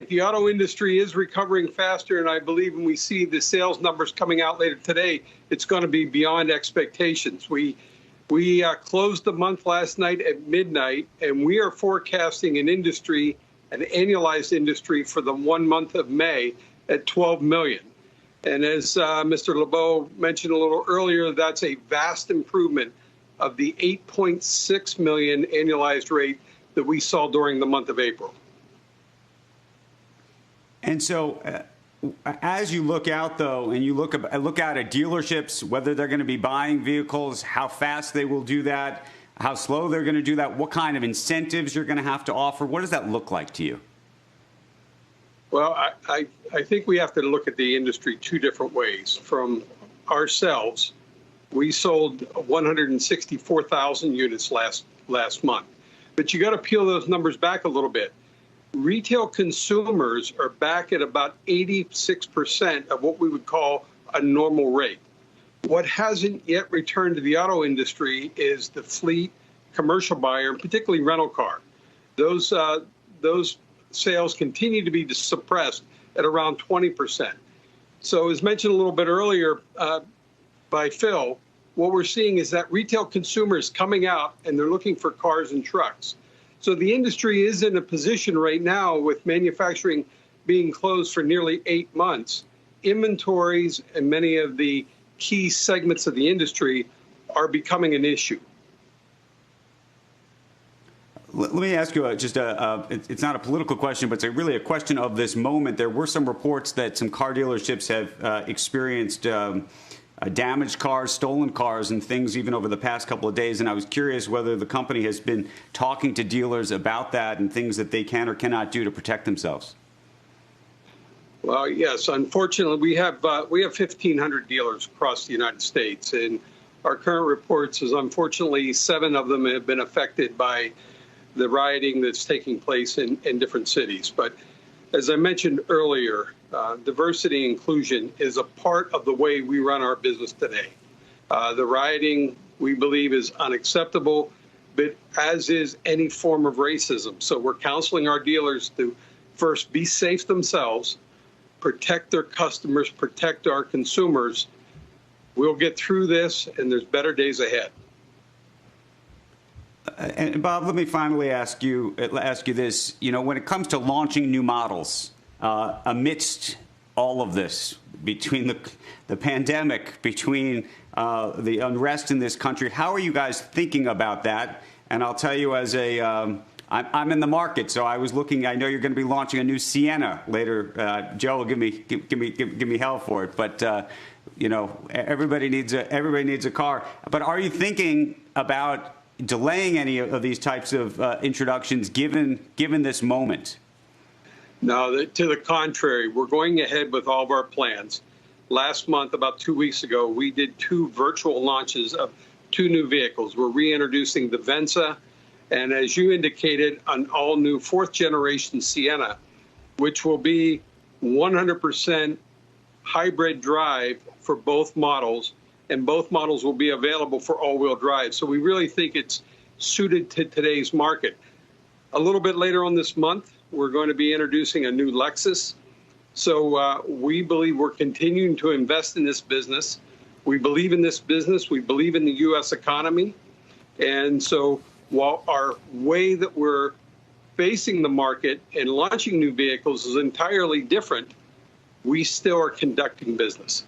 The auto industry is recovering faster, and I believe when we see the sales numbers coming out later today, it's going to be beyond expectations. We closed the month last night at midnight, and we are forecasting an annualized industry for the 1 month of May at 12 million. And as Mr. LeBeau mentioned a little earlier, that's a vast improvement of the 8.6 million annualized rate that we saw during the month of April. And so as you look out, though, and you look out at dealerships, whether they're going to be buying vehicles, how fast they will do that, how slow they're going to do that, what kind of incentives you're going to have to offer, what does that look like to you? Well, I think we have to look at the industry two different ways. From ourselves, we sold 164,000 units last month. But you got to peel those numbers back a little bit. Retail consumers are back at about 86% of what we would call a normal rate. What hasn't yet returned to the auto industry is the fleet, commercial buyer, and particularly rental car. Those sales continue to be suppressed at around 20%. So as mentioned a little bit earlier by Phil, what we're seeing is that retail consumers coming out and they're looking for cars and trucks. So the industry is in a position right now with manufacturing being closed for nearly 8 months. Inventories and many of the key segments of the industry are becoming an issue. Let me ask you it's not a political question, but it's really a question of this moment. There were some reports that some car dealerships have experienced damaged cars, stolen cars, and things even over the past couple of days. And I was curious whether the company has been talking to dealers about that and things that they can or cannot do to protect themselves. Well, yes. Unfortunately, we have 1,500 dealers across the United States, and our current reports is unfortunately 7 of them have been affected by the rioting that's taking place in different cities. But as I mentioned earlier, diversity and inclusion is a part of the way we run our business today. The rioting, we believe, is unacceptable, but as is any form of racism. So we're counseling our dealers to first be safe themselves, protect their customers, protect our consumers. We'll get through this, and there's better days ahead. And Bob, let me finally ask you this. You know, when it comes to launching new models, amidst all of this, between the pandemic, between the unrest in this country, how are you guys thinking about that? And I'll tell you, as I'm in the market, so I was looking. I know you're going to be launching a new Sienna later. Joe will give me hell for it, but you know, everybody needs a car. But are you thinking about delaying any of these types of introductions given this moment? No, to the contrary, we're going ahead with all of our plans. Last month, about 2 weeks ago, we did 2 virtual launches of 2 new vehicles. We're reintroducing the Venza, and as you indicated, an all-new 4th-generation Sienna, which will be 100% hybrid drive for both models, and both models will be available for all-wheel drive. So we really think it's suited to today's market. A little bit later on this month, we're going to be introducing a new Lexus. So we believe we're continuing to invest in this business. We believe in this business. We believe in the U.S. economy. And so while our way that we're facing the market and launching new vehicles is entirely different, we still are conducting business.